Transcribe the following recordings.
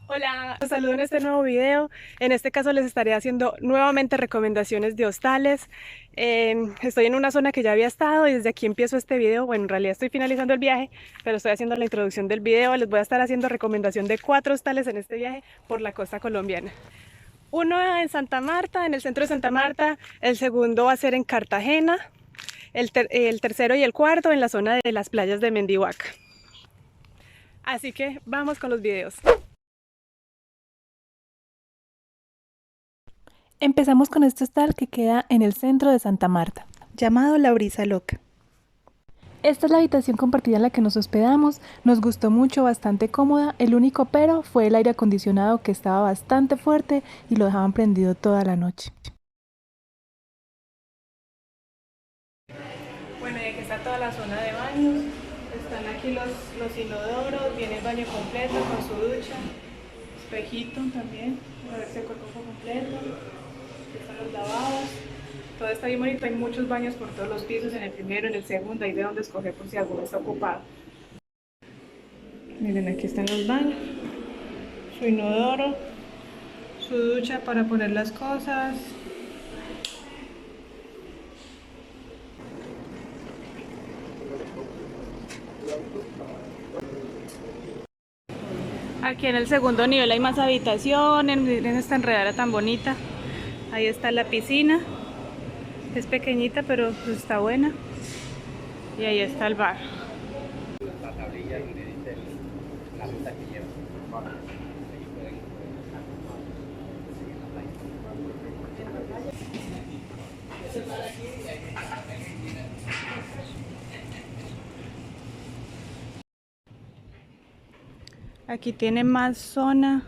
Hola, los saludo en este nuevo video. En este caso les estaré haciendo nuevamente recomendaciones de hostales. Estoy en una zona que ya había estado y desde aquí empiezo este video. Bueno, en realidad estoy finalizando el viaje, pero estoy haciendo la introducción del video. Les voy a estar haciendo recomendación de 4 hostales en este viaje por la costa colombiana. Uno en Santa Marta, en el centro de Santa Marta. El segundo va a ser en Cartagena. El tercero y el cuarto en la zona de las playas de Mendihuaca. Así que vamos con los videos. Empezamos con este hostal que queda en el centro de Santa Marta, llamado La Brisa Loca. Esta es la habitación compartida en la que nos hospedamos, nos gustó mucho, bastante cómoda, el único pero fue el aire acondicionado que estaba bastante fuerte y lo dejaban prendido toda la noche. Bueno, y aquí está toda la zona de baños, están aquí los inodoros, viene el baño completo con su ducha, espejito también, a ver si el cuerpo completo, aquí están los lavados, todo está bien bonito, hay muchos baños por todos los pisos, en el primero, en el segundo, hay de donde escoger por si alguno está ocupado. Miren, aquí están los baños, su inodoro, su ducha para poner las cosas. Aquí en el segundo nivel hay más habitaciones, miren esta enredadera tan bonita. Ahí está la piscina, es pequeñita pero pues está buena. Y ahí está el bar. La tablilla donde dice la ruta que lleva. Aquí tiene más zona,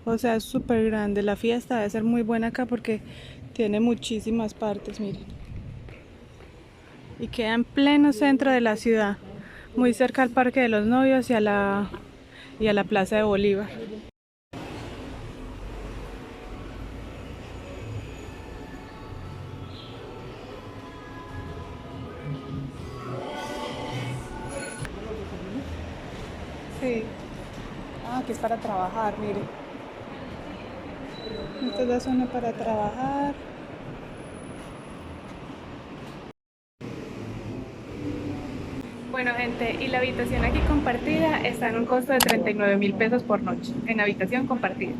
o sea, es súper grande. La fiesta debe ser muy buena acá porque tiene muchísimas partes, miren. Y queda en pleno centro de la ciudad, muy cerca al Parque de los Novios y a la Plaza de Bolívar. Sí. Ah, aquí es para trabajar, mire. Esta es la zona para trabajar. Bueno, gente, y la habitación aquí compartida está en un costo de 39.000 pesos por noche, en habitación compartida.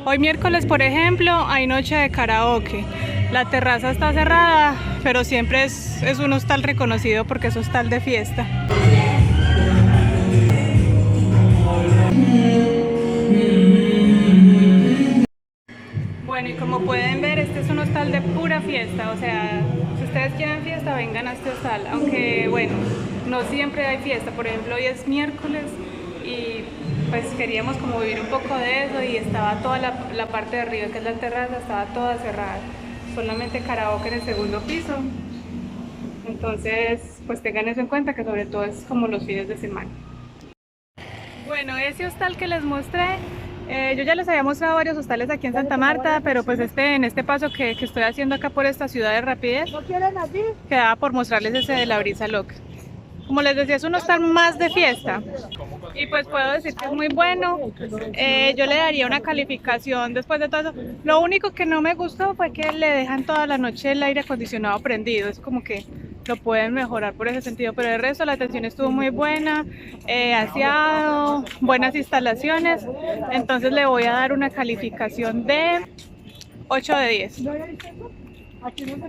Hoy miércoles, por ejemplo, hay noche de karaoke. La terraza está cerrada, pero siempre es un hostal reconocido porque es hostal de fiesta. Bueno, y como pueden ver, este es un hostal de pura fiesta, o sea, si ustedes quieren fiesta, vengan a este hostal, aunque bueno, no siempre hay fiesta. Por ejemplo, hoy es miércoles y pues queríamos como vivir un poco de eso y estaba toda la parte de arriba, que es la terraza, estaba toda cerrada, solamente karaoke en el segundo piso. Entonces, pues tengan eso en cuenta, que sobre todo es como los fines de semana. Bueno, ese hostal que les mostré, yo ya les había mostrado varios hostales aquí en Santa Marta, pero pues en este paso que estoy haciendo acá por esta ciudad de rapidez, quedaba por mostrarles ese de La Brisa Loca. Como les decía, es un hostal más de fiesta y pues puedo decir que es muy bueno. Yo le daría una calificación después de todo eso. Lo único que no me gustó fue que le dejan toda la noche el aire acondicionado prendido, es como que lo pueden mejorar por ese sentido, pero el resto la atención estuvo muy buena, aseado, buenas instalaciones, entonces le voy a dar una calificación de 8 de 10.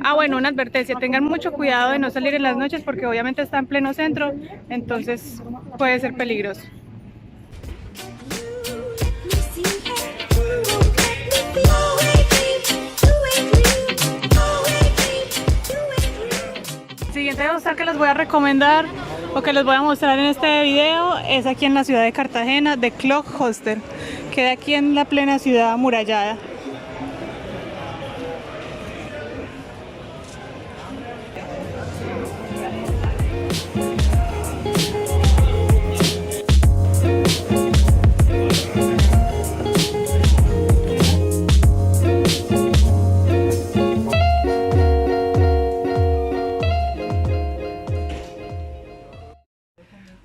Ah, bueno, una advertencia, tengan mucho cuidado de no salir en las noches porque obviamente está en pleno centro, entonces puede ser peligroso. El siguiente hostal que les voy a recomendar o que les voy a mostrar en este video es aquí en la ciudad de Cartagena, The Clock Hostel, queda aquí en la plena ciudad amurallada.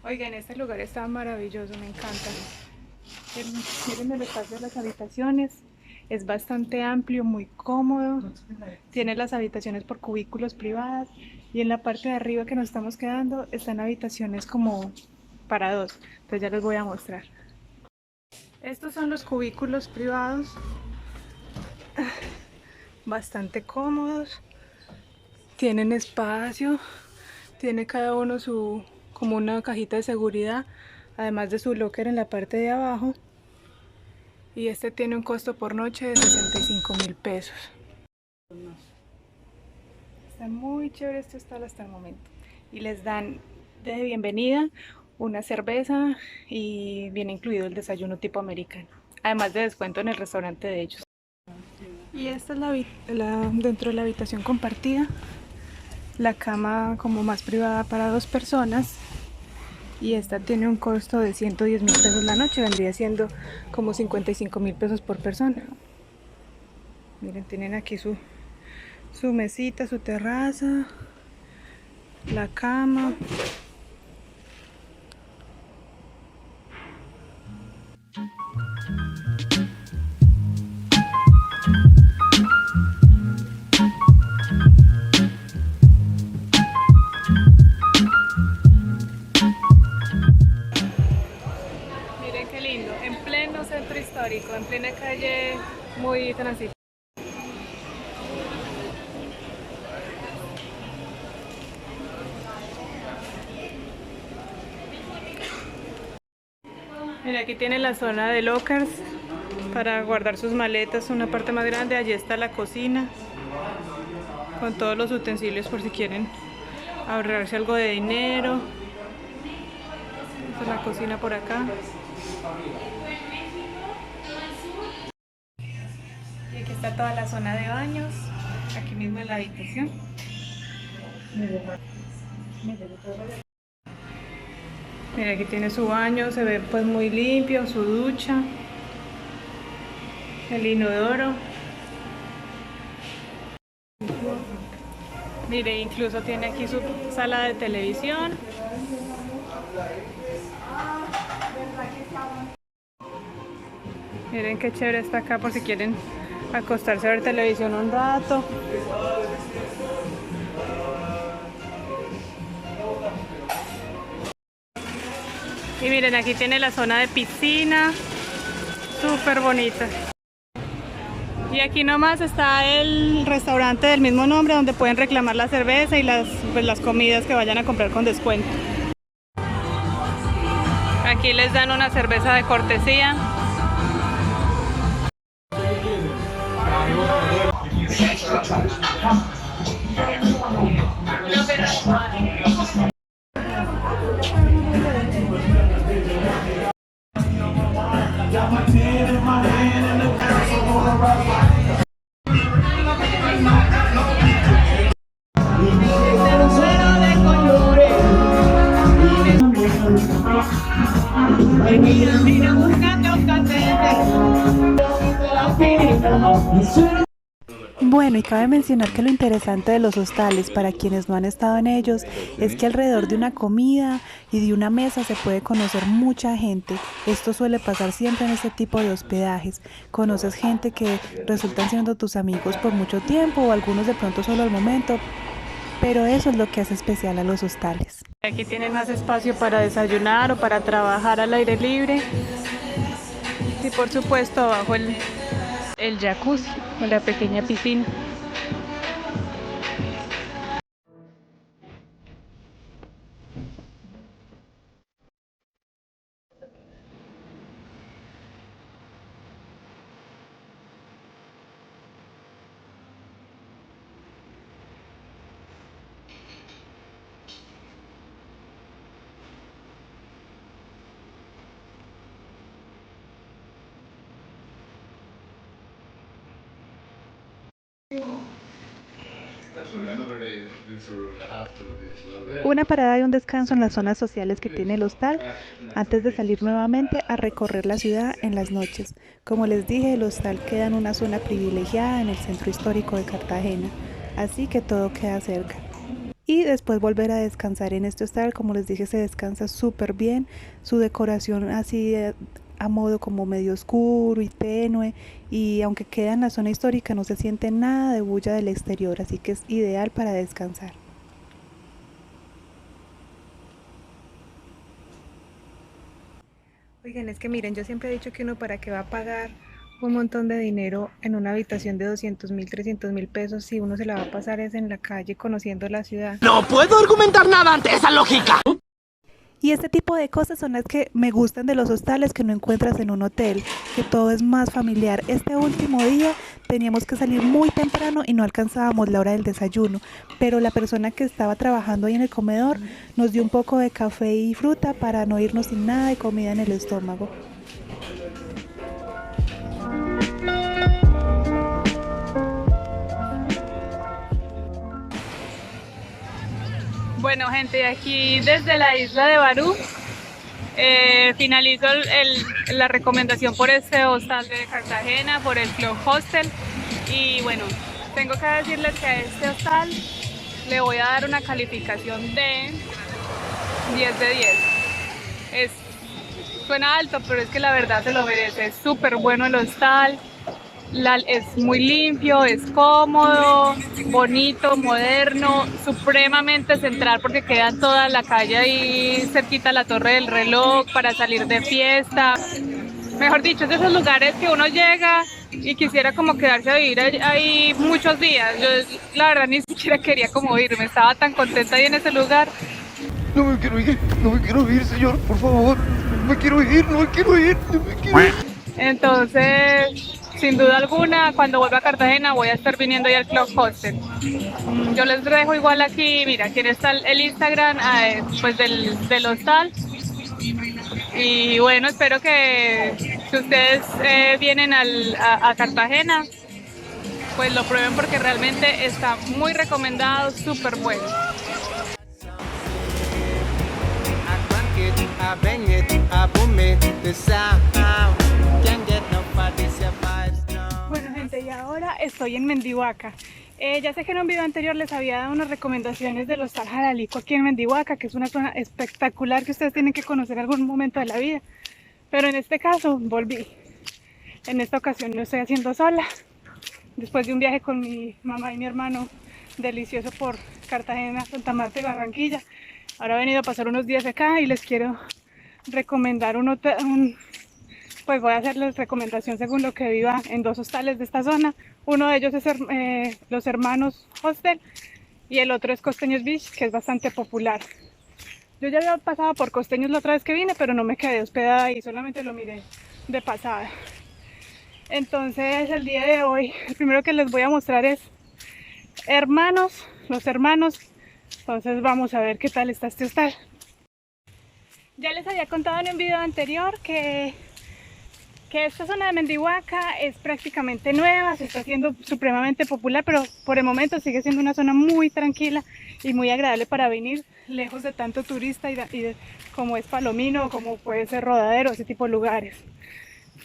Oigan, este lugar está maravilloso, me encanta. Miren el espacio de las habitaciones. Es bastante amplio, muy cómodo. Tiene las habitaciones por cubículos privadas. Y en la parte de arriba que nos estamos quedando están habitaciones como para dos. Entonces ya les voy a mostrar. Estos son los cubículos privados. Bastante cómodos. Tienen espacio. Tiene cada uno su como una cajita de seguridad, además de su locker en la parte de abajo. Y este tiene un costo por noche de 65.000 pesos. Está muy chévere este hostal hasta el momento. Y les dan de bienvenida una cerveza y viene incluido el desayuno tipo americano. Además de descuento en el restaurante de ellos. Y esta es dentro de la habitación compartida. La cama como más privada para dos personas. Y esta tiene un costo de 110.000 pesos la noche, vendría siendo como 55.000 pesos por persona. Miren, tienen aquí su mesita, su terraza, la cama. Miren qué lindo, en pleno centro histórico, en plena calle muy transitada. Mira, aquí tiene la zona de lockers para guardar sus maletas, una parte más grande. Allí está la cocina con todos los utensilios por si quieren ahorrarse algo de dinero. Esta es la cocina por acá. Y aquí está toda la zona de baños, aquí mismo en la habitación. Mira, aquí tiene su baño, se ve pues muy limpio, su ducha, el inodoro. Mire, incluso tiene aquí su sala de televisión. Miren qué chévere está acá por si quieren acostarse a ver televisión un rato. Y miren, aquí tiene la zona de piscina, súper bonita. Y aquí nomás está el restaurante del mismo nombre donde pueden reclamar la cerveza y las comidas que vayan a comprar con descuento. Aquí les dan una cerveza de cortesía. Bueno, y cabe mencionar que lo interesante de los hostales, para quienes no han estado en ellos, es que alrededor de una comida y de una mesa se puede conocer mucha gente. Esto suele pasar siempre en este tipo de hospedajes. Conoces gente que resultan siendo tus amigos por mucho tiempo o algunos de pronto solo al momento, pero eso es lo que hace especial a los hostales. Aquí tienen más espacio para desayunar o para trabajar al aire libre. Y por supuesto abajo el jacuzzi o la pequeña piscina. Una parada y un descanso en las zonas sociales que tiene el hostal antes de salir nuevamente a recorrer la ciudad en las noches. Como les dije, el hostal queda en una zona privilegiada en el centro histórico de Cartagena, así que todo queda cerca. y después volver a descansar en este hostal. Como les dije, se descansa súper bien, su decoración así a modo como medio oscuro y tenue, y aunque queda en la zona histórica no se siente nada de bulla del exterior, así que es ideal para descansar. Oigan, es que miren, yo siempre he dicho que uno para qué va a pagar un montón de dinero en una habitación de 200.000, 300.000 pesos si uno se la va a pasar es en la calle conociendo la ciudad. No puedo argumentar nada ante esa lógica. Y este tipo de cosas son las que me gustan de los hostales que no encuentras en un hotel, que todo es más familiar. Este último día teníamos que salir muy temprano y no alcanzábamos la hora del desayuno, pero la persona que estaba trabajando ahí en el comedor nos dio un poco de café y fruta para no irnos sin nada de comida en el estómago. Bueno gente, aquí desde la isla de Barú finalizo la recomendación por este hostal de Cartagena, por el Club Hostel, y bueno, tengo que decirles que a este hostal le voy a dar una calificación de 10 de 10. Suena alto, pero es que la verdad se lo merece, es súper bueno el hostal. Es muy limpio, es cómodo, bonito, moderno, supremamente central porque queda en toda la calle ahí cerquita a la Torre del Reloj para salir de fiesta. Mejor dicho, es de esos lugares que uno llega y quisiera como quedarse a vivir ahí muchos días. Yo la verdad ni siquiera quería como irme, estaba tan contenta ahí en ese lugar. No me quiero ir, señor, por favor. No me quiero ir, no me quiero ir, no me quiero ir. Entonces, sin duda alguna, cuando vuelva a Cartagena voy a estar viniendo ahí al Club Hostel. Yo les dejo igual aquí, mira, aquí está el Instagram pues del hostal. Y bueno, espero que si ustedes vienen a Cartagena, pues lo prueben porque realmente está muy recomendado, súper bueno. Bueno gente, y ahora estoy en Mendihuaca. Ya sé que en un video anterior les había dado unas recomendaciones del hostal Jaralico aquí en Mendihuaca, que es una zona espectacular que ustedes tienen que conocer en algún momento de la vida. Pero en este caso volví. En esta ocasión lo estoy haciendo sola, después de un viaje con mi mamá y mi hermano delicioso por Cartagena, Santa Marta y Barranquilla. Ahora he venido a pasar unos días acá y les quiero recomendar un hotel, pues voy a hacerles recomendación según lo que viva en dos hostales de esta zona. Uno de ellos es Los Hermanos Hostel y el otro es Costeños Beach, que es bastante popular. Yo ya había pasado por Costeños la otra vez que vine, pero no me quedé hospedada ahí, solamente lo miré de pasada. Entonces el día de hoy, el primero que les voy a mostrar es Los Hermanos. Entonces vamos a ver qué tal está este hostal. Ya les había contado en un video anterior que esta zona de Mendihuaca es prácticamente nueva, se está haciendo supremamente popular, pero por el momento sigue siendo una zona muy tranquila y muy agradable para venir, lejos de tanto turista como es Palomino, como puede ser Rodadero, ese tipo de lugares.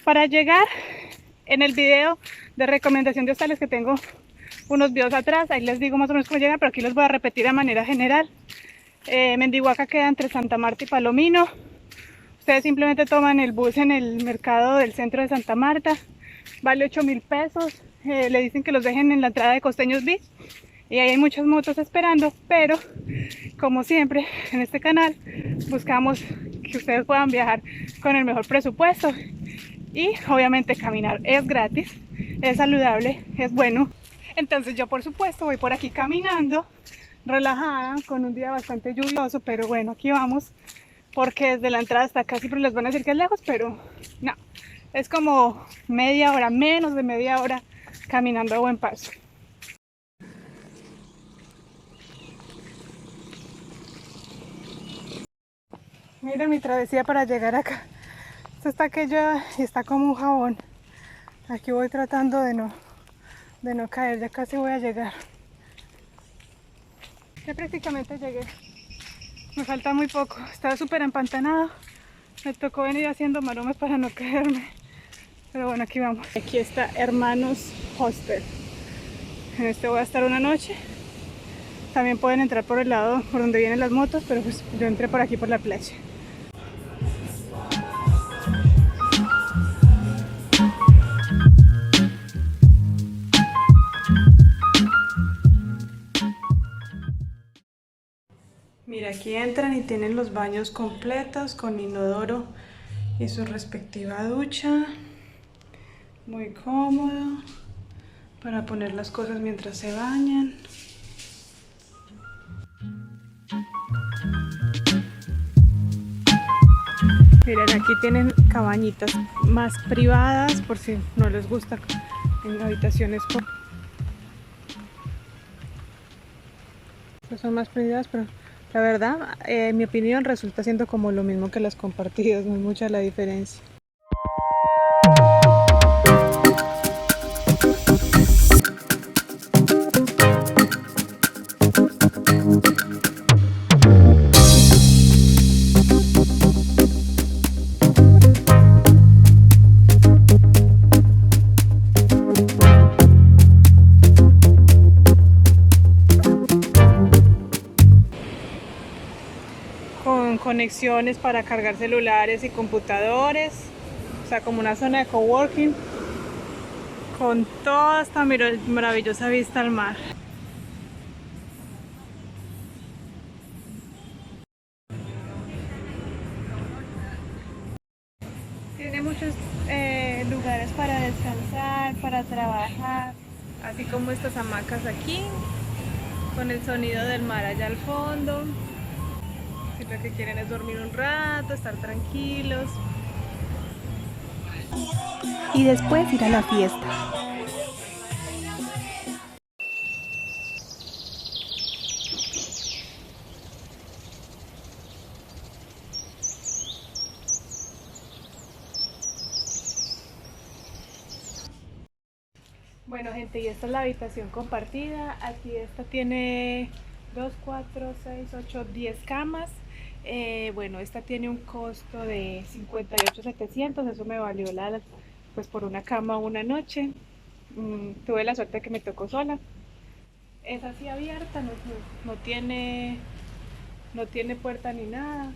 Para llegar, en el video de recomendación de hostales que tengo unos videos atrás, ahí les digo más o menos cómo llegar, pero aquí los voy a repetir de manera general. Mendihuaca queda entre Santa Marta y Palomino. Ustedes simplemente toman el bus en el mercado del centro de Santa Marta, vale 8.000 pesos, le dicen que los dejen en la entrada de Costeños Beach y ahí hay muchas motos esperando, pero como siempre en este canal buscamos que ustedes puedan viajar con el mejor presupuesto y obviamente caminar es gratis, es saludable, es bueno. Entonces yo por supuesto voy por aquí caminando, relajada, con un día bastante lluvioso, pero bueno, aquí vamos. Porque desde la entrada hasta acá siempre les van a decir que es lejos, pero no, es como media hora, menos de media hora caminando a buen paso. Miren mi travesía para llegar acá. Esto está aquello y está como un jabón. Aquí voy tratando de no caer, ya casi voy a llegar. Ya prácticamente llegué. Me falta muy poco, estaba súper empantanado, me tocó venir haciendo maromas para no caerme, pero bueno, aquí vamos. Aquí está Hermanos Hostel, en este voy a estar una noche también pueden entrar por el lado por donde vienen las motos, pero pues yo entré por aquí por la playa. Mira, aquí entran y tienen los baños completos con inodoro y su respectiva ducha. Muy cómodo para poner las cosas mientras se bañan. Miren, aquí tienen cabañitas más privadas por si no les gusta en habitaciones pues son más privadas, pero la verdad, en mi opinión, resulta siendo como lo mismo que las compartidas, no es mucha la diferencia. Con conexiones para cargar celulares y computadores, o sea, como una zona de coworking con toda esta maravillosa vista al mar. Tiene muchos lugares para descansar, para trabajar, así como estas hamacas aquí, con el sonido del mar allá al fondo. Si lo que quieren es dormir un rato, estar tranquilos. Y después ir a la fiesta. Bueno, gente, y esta es la habitación compartida. Aquí esta tiene 2, 4, 6, 8, 10 camas. Bueno, esta tiene un costo de 58,700. Eso me valió pues por una cama una noche. Tuve la suerte de que me tocó sola. Es así abierta, no tiene puerta ni nada.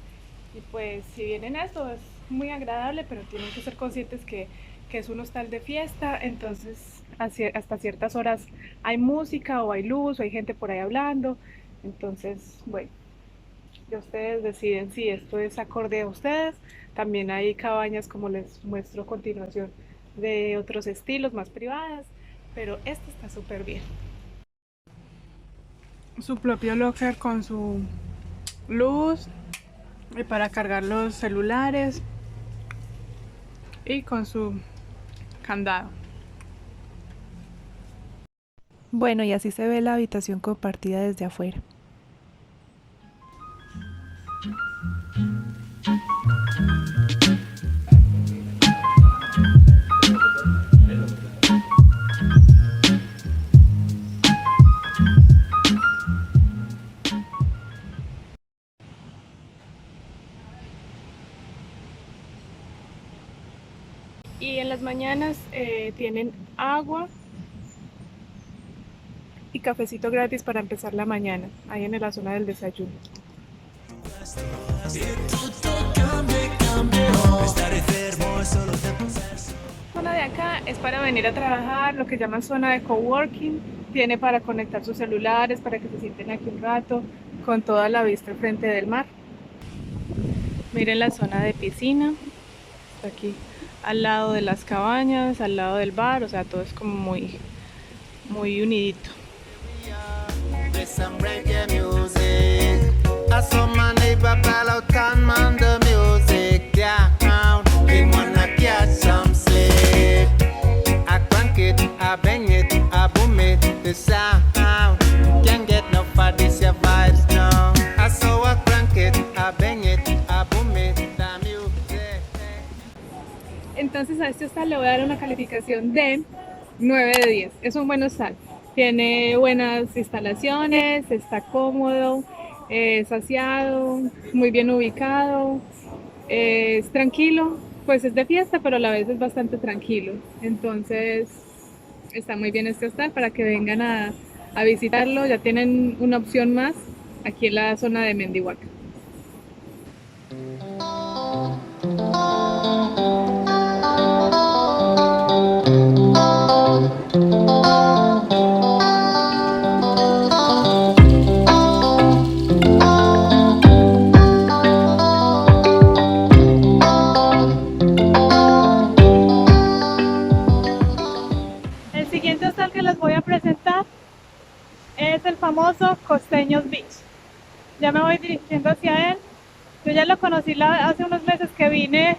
Y pues si vienen a esto es muy agradable, pero tienen que ser conscientes que es un hostal de fiesta, entonces hasta ciertas horas hay música o hay luz o hay gente por ahí hablando. Entonces, bueno, ya ustedes deciden si esto es acorde a ustedes. También hay cabañas, como les muestro a continuación, de otros estilos más privadas, pero esta está súper bien. Su propio locker con su luz para cargar los celulares y con su candado. Bueno, y así se ve la habitación compartida desde afuera. Y en las mañanas tienen agua y cafecito gratis para empezar la mañana, ahí en la zona del desayuno. La zona de acá es para venir a trabajar, lo que llaman zona de coworking. Tiene para conectar sus celulares, para que se sienten aquí un rato, con toda la vista al frente del mar. Miren la zona de piscina, está aquí al lado de las cabañas, al lado del bar, o sea, todo es como muy unidito. Entonces a este hostal le voy a dar una calificación de 9 de 10. Es un buen hostal. Tiene buenas instalaciones, está cómodo, es aseado, muy bien ubicado, es tranquilo, pues es de fiesta, pero a la vez es bastante tranquilo. Entonces está muy bien este hostal para que vengan a a visitarlo. Ya tienen una opción más aquí en la zona de Mendihuaca. El siguiente hostal que les voy a presentar es el famoso Costeños Beach. Ya me voy dirigiendo hacia él. Yo ya lo conocí hace unos meses que vine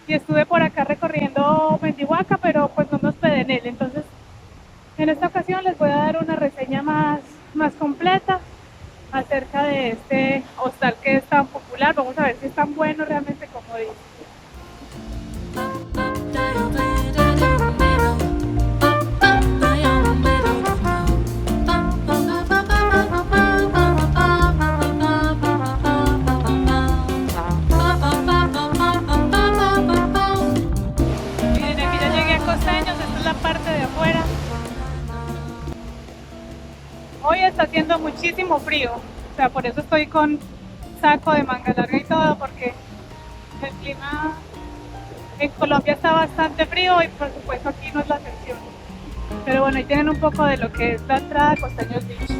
y estuve por acá recorriendo Mendihuaca, pero pues no me hospedé en él. Entonces, en esta ocasión les voy a dar una reseña más completa acerca de este hostal que es tan popular. Vamos a ver si es tan bueno realmente como dice. Hoy está haciendo muchísimo frío, o sea, por eso estoy con saco de manga larga y todo, porque el clima en Colombia está bastante frío y por supuesto aquí no es la excepción. Pero bueno, ahí tienen un poco de lo que es la entrada a Costeños Beach.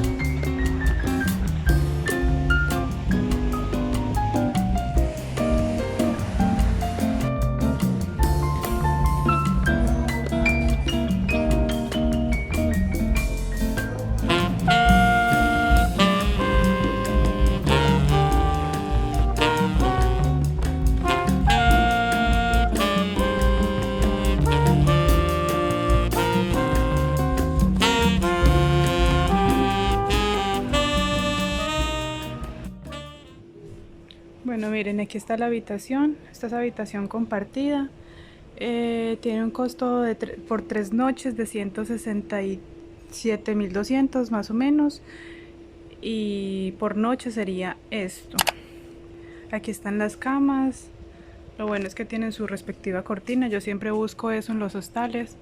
Bueno, miren, aquí está la habitación. Esta es habitación compartida. Tiene un costo por 3 noches de 167.200 más o menos. Y por noche sería esto. Aquí están las camas. Lo bueno es que tienen su respectiva cortina. Yo siempre busco eso en los hostales,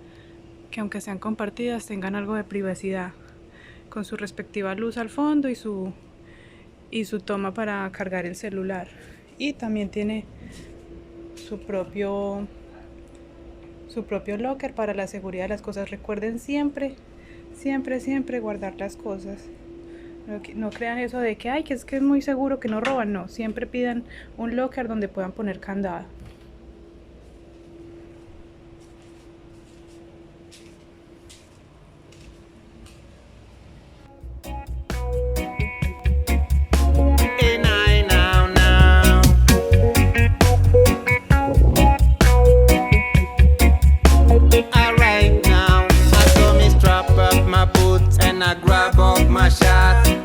que aunque sean compartidas tengan algo de privacidad, con su respectiva luz al fondo y su toma para cargar el celular. Y también tiene su propio locker para la seguridad de las cosas. Recuerden siempre guardar las cosas. No crean eso de que que es muy seguro que no roban. No, siempre pidan un locker donde puedan poner candado.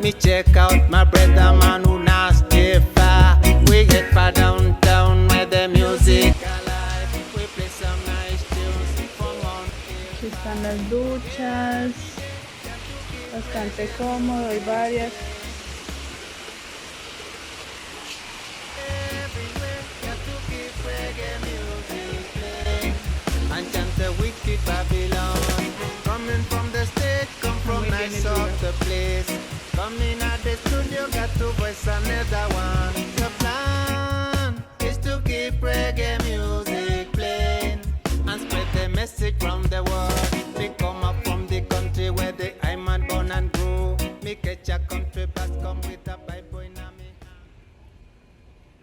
Me check out my brother man who not stay far. We get far downtown where the music alive. We play some nice tunes from on. Aquí están las duchas, bastante cómodo, hay varias. And chant the wicked Babylon. Coming from the state, come from nice of the place. Coming at the studio, got to voice another one. The plan is to keep reggae music playing and spread the message from the world. We come up from the country where the I'm born and grew. Me catch a country pass, come with a pipe boy na me.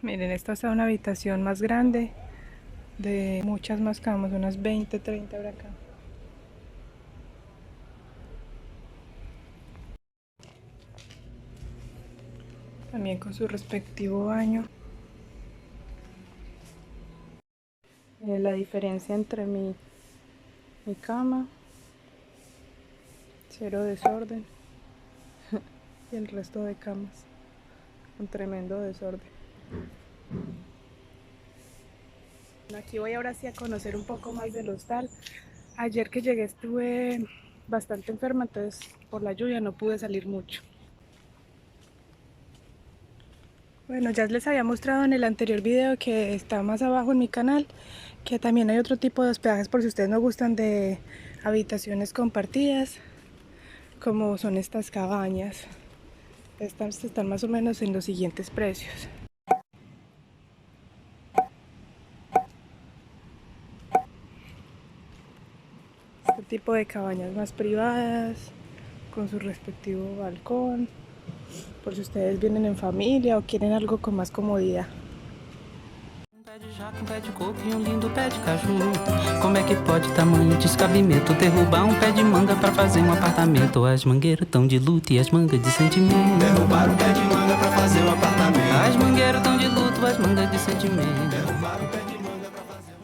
Miren, esta es una habitación más grande, de muchas más camas, unas 20, 30 habrá acá. También con su respectivo baño. La diferencia entre mi cama, cero desorden, y el resto de camas, un tremendo desorden. Aquí voy ahora sí a conocer un poco más del hostal. Ayer que llegué estuve bastante enferma, entonces por la lluvia no pude salir mucho. Bueno, ya les había mostrado en el anterior video que está más abajo en mi canal, que también hay otro tipo de hospedajes por si ustedes no gustan de habitaciones compartidas. cómo son estas cabañas. Estas están más o menos en los siguientes precios. Este tipo de cabañas más privadas, con su respectivo balcón, por si ustedes vienen en familia o quieren algo con más comodidad. Pé de jaca, pé de coco e lindo pé de caju. Como é que pode tamanho descabimento derrubar pé de manga pra fazer apartamento? As mangueiras tão de luto e as mangas de sentimento. Derrubaram pé de manga pra fazer apartamento. As mangueiras tão de luto, as mangas de sentimento. Derrubaram pé de manga pra fazer.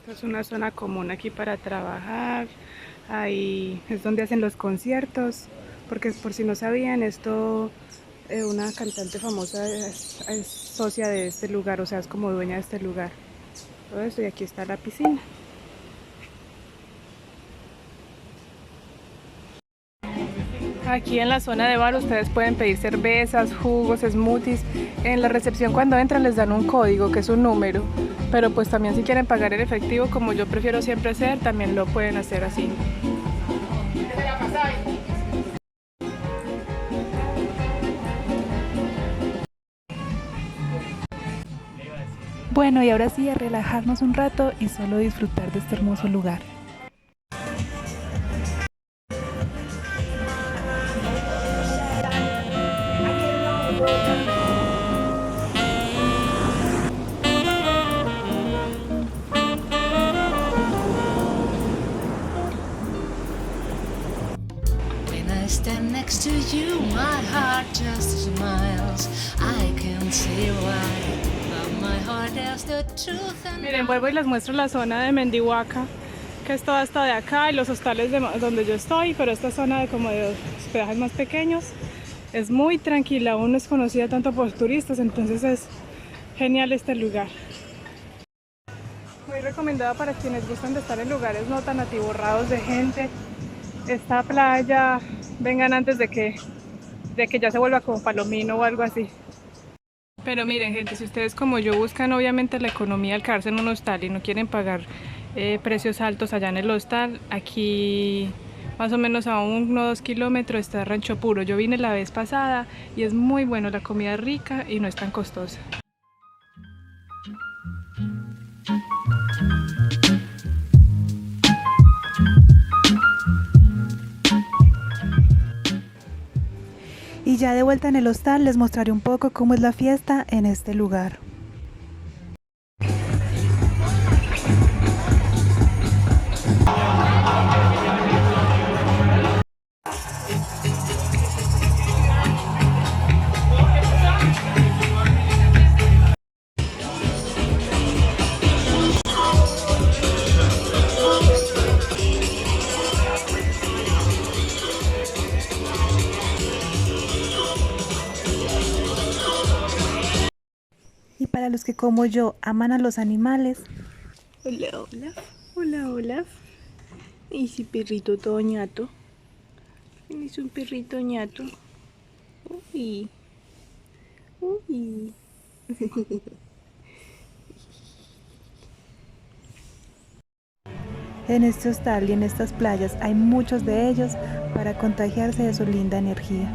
Esta es una zona común aquí para trabajar. Ahí es donde hacen los conciertos, porque por si no sabían, una cantante famosa es socia de este lugar, o sea, es como dueña de este lugar. Todo eso, y aquí está la piscina. Aquí en la zona de bar ustedes pueden pedir cervezas, jugos, smoothies. En la recepción cuando entran les dan un código, que es un número. Pero pues también si quieren pagar en efectivo, como yo prefiero siempre hacer, también lo pueden hacer así. Bueno, y ahora sí a relajarnos un rato y solo disfrutar de este hermoso lugar. When I stand next to you, my heart just smiles. I can't say why. Miren, vuelvo y les muestro la zona de Mendihuaca, que es toda esta de acá, y los hostales donde yo estoy, pero esta zona como de hospedajes más pequeños es muy tranquila, aún no es conocida tanto por turistas, entonces es genial este lugar. Muy recomendada para quienes gustan de estar en lugares no tan atiborrados de gente. Esta playa, vengan antes de que ya se vuelva como Palomino o algo así. Pero miren, gente, si ustedes como yo buscan obviamente la economía al quedarse en un hostal y no quieren pagar precios altos allá en el hostal, aquí más o menos a 1 o 2 kilómetros está Rancho Puro. Yo vine la vez pasada y es muy bueno, la comida es rica y no es tan costosa. Y ya de vuelta en el hostal les mostraré un poco cómo es la fiesta en este lugar. Y para los que como yo aman a los animales. Hola, hola, hola, hola. Y ese perrito todo ñato. Es un perrito ñato. Uy. Uy. En este hostal y en estas playas hay muchos de ellos para contagiarse de su linda energía.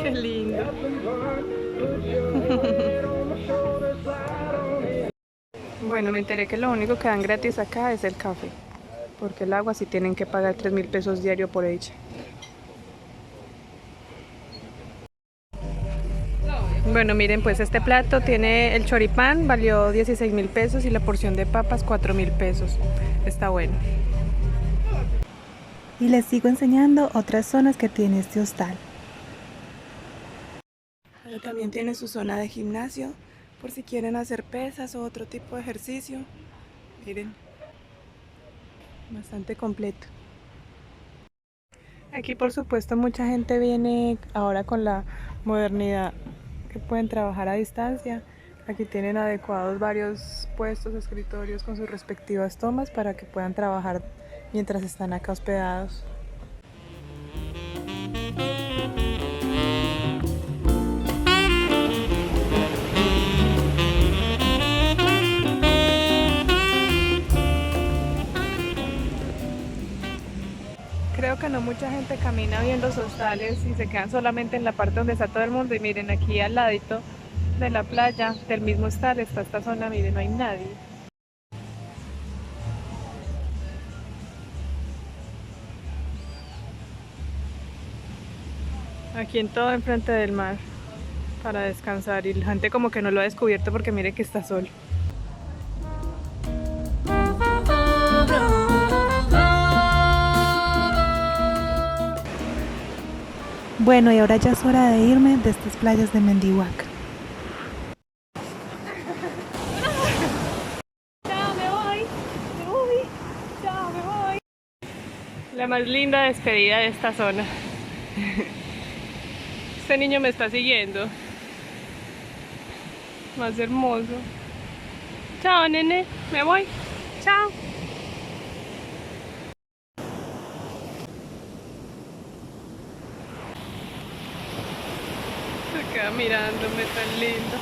Qué lindo. Bueno, me enteré que lo único que dan gratis acá es el café, porque el agua sí tienen que pagar 3.000 pesos diario por ella. Bueno, miren, pues este plato tiene el choripán, valió 16.000 pesos y la porción de papas 4.000 pesos. Está bueno. Y les sigo enseñando otras zonas que tiene este hostal. Pero también tiene su zona de gimnasio, por si quieren hacer pesas o otro tipo de ejercicio. Miren, bastante completo. Aquí por supuesto mucha gente viene ahora con la modernidad que pueden trabajar a distancia. Aquí tienen adecuados varios puestos, escritorios con sus respectivas tomas para que puedan trabajar mientras están acá hospedados. se camina bien los hostales y se quedan solamente en la parte donde está todo el mundo. Y miren, aquí al ladito de la playa, del mismo hostal, está esta zona, miren, no hay nadie. Aquí en todo enfrente del mar para descansar, y la gente como que no lo ha descubierto porque mire que está solo. Bueno, y ahora ya es hora de irme de estas playas de Mendihuaca. Chao, me voy, chao, me voy. La más linda despedida de esta zona. Este niño me está siguiendo. Más hermoso. Chao, nene, me voy. Chao. Se queda mirándome tan lindo.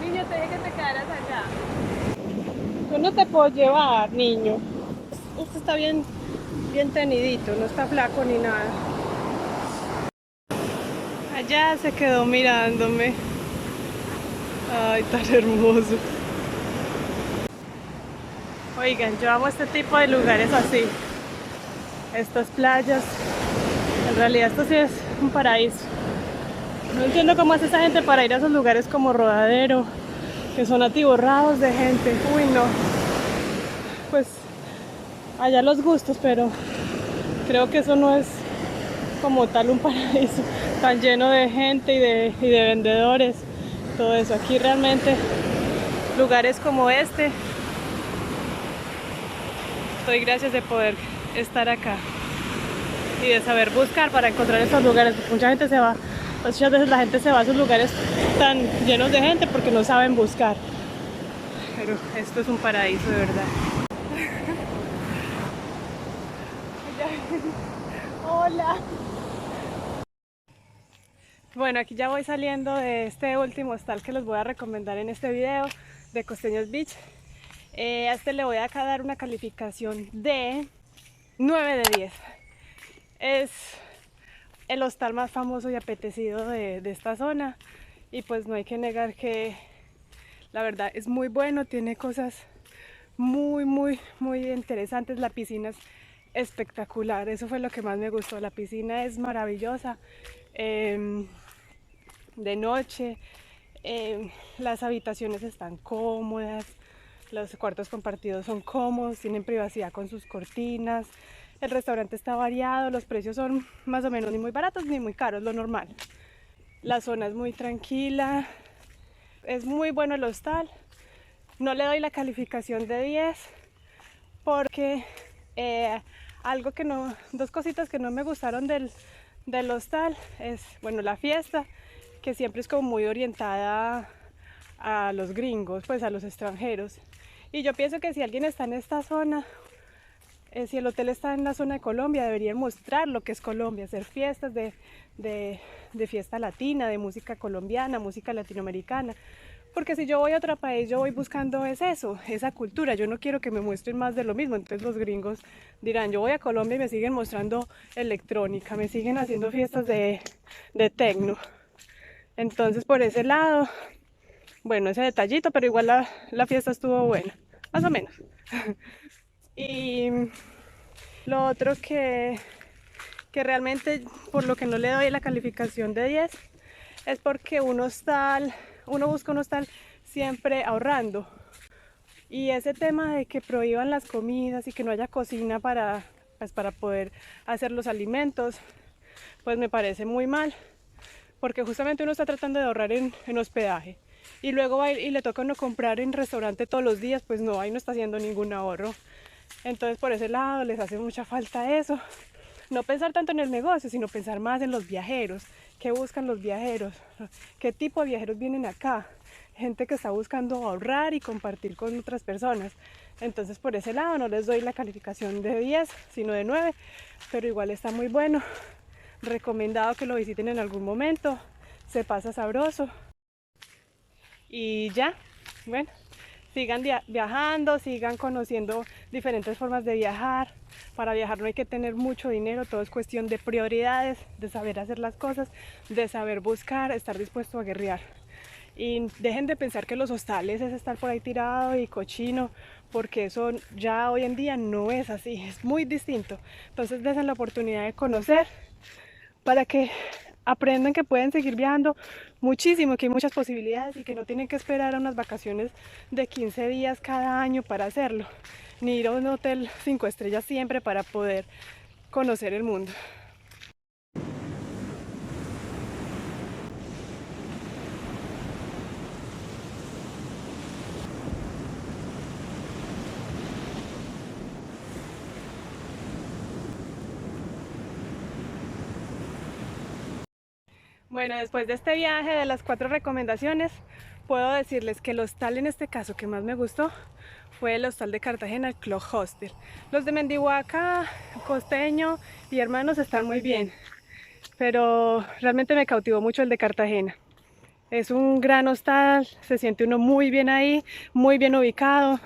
Ay. Niño, te dije que te quedaras allá. Yo no te puedo llevar, niño. Usted está bien tenidito, no está flaco ni nada. Allá se quedó mirándome. Ay, tan hermoso. Oigan, yo amo este tipo de lugares así. Estas playas. En realidad esto sí es un paraíso. No entiendo cómo hace esa gente para ir a esos lugares como Rodadero, que son atiborrados de gente. Uy, no. Pues allá los gustos, pero creo que eso no es como tal un paraíso tan lleno de gente y de vendedores, todo eso. Aquí realmente lugares como este, doy gracias de poder estar acá y de saber buscar para encontrar estos lugares, porque muchas veces la gente se va a esos lugares tan llenos de gente porque no saben buscar, pero esto es un paraíso de verdad. Hola. Bueno, aquí ya voy saliendo de este último hostal que les voy a recomendar en este video de Costeños Beach. A este le voy a dar una calificación de 9 de 10. Es el hostal más famoso y apetecido de esta zona, y pues no hay que negar que la verdad es muy bueno, tiene cosas muy interesantes. La piscina es espectacular, eso fue lo que más me gustó. La piscina es maravillosa. De noche, las habitaciones están cómodas, los cuartos compartidos son cómodos, tienen privacidad con sus cortinas, el restaurante está variado, los precios son más o menos ni muy baratos ni muy caros, lo normal. La zona es muy tranquila, es muy bueno el hostal. No le doy la calificación de 10 porque dos cositas que no me gustaron del hostal es, bueno, la fiesta, que siempre es como muy orientada a los gringos, pues a los extranjeros. Y yo pienso que si alguien está en esta zona, si el hotel está en la zona de Colombia, deberían mostrar lo que es Colombia, hacer fiestas de fiesta latina, de música colombiana, música latinoamericana. Porque si yo voy a otro país, yo voy buscando esa cultura. Yo no quiero que me muestren más de lo mismo. Entonces los gringos dirán, yo voy a Colombia y me siguen mostrando electrónica, me siguen haciendo fiestas de tecno. Entonces por ese lado, bueno, ese detallito, pero igual la fiesta estuvo buena, más o menos. Y lo otro que realmente por lo que no le doy la calificación de 10 es porque uno busca un hostal siempre ahorrando. Y ese tema de que prohíban las comidas y que no haya cocina para poder hacer los alimentos, pues me parece muy mal, porque justamente uno está tratando de ahorrar en hospedaje y luego va y le toca a uno comprar en restaurante todos los días, pues no, ahí no está haciendo ningún ahorro. Entonces por ese lado les hace mucha falta eso, no pensar tanto en el negocio, sino pensar más en los viajeros. ¿Qué buscan los viajeros? ¿Qué tipo de viajeros vienen acá? Gente que está buscando ahorrar y compartir con otras personas. Entonces por ese lado no les doy la calificación de 10, sino de 9, pero igual está muy bueno. Recomendado que lo visiten en algún momento, se pasa sabroso. Y ya, bueno, sigan viajando, sigan conociendo diferentes formas de viajar. Para viajar no hay que tener mucho dinero, todo es cuestión de prioridades, de saber hacer las cosas, de saber buscar, estar dispuesto a guerrear. Y dejen de pensar que los hostales es estar por ahí tirado y cochino, porque eso ya hoy en día no es así, es muy distinto. Entonces dense la oportunidad de conocer para que aprendan que pueden seguir viajando muchísimo, que hay muchas posibilidades y que no tienen que esperar a unas vacaciones de 15 días cada año para hacerlo, ni ir a un hotel 5 estrellas siempre para poder conocer el mundo. Bueno, después de este viaje de las 4 recomendaciones, puedo decirles que el hostal en este caso que más me gustó fue el hostal de Cartagena, el Club Hostel. Los de Mendihuaca, Costeño y Hermanos están muy bien, pero realmente me cautivó mucho el de Cartagena. Es un gran hostal, se siente uno muy bien ahí, muy bien ubicado.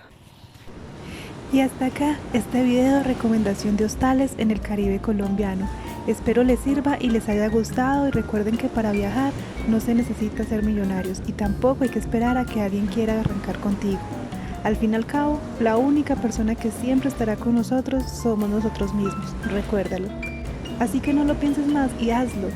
Y hasta acá este video de recomendación de hostales en el Caribe colombiano. Espero les sirva y les haya gustado, y recuerden que para viajar no se necesita ser millonarios y tampoco hay que esperar a que alguien quiera arrancar contigo. Al fin y al cabo, la única persona que siempre estará con nosotros somos nosotros mismos, recuérdalo. Así que no lo pienses más y hazlo.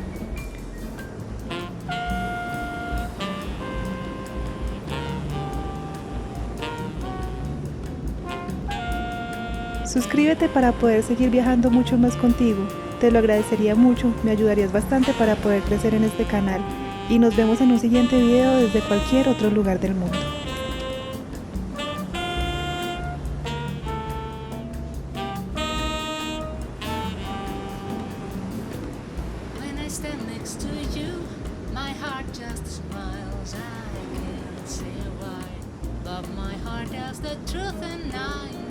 Suscríbete para poder seguir viajando mucho más contigo. Te lo agradecería mucho, me ayudarías bastante para poder crecer en este canal. Y nos vemos en un siguiente video desde cualquier otro lugar del mundo. When I stand next to you, my heart just smiles. I can't say why, but my heart has the truth and I know.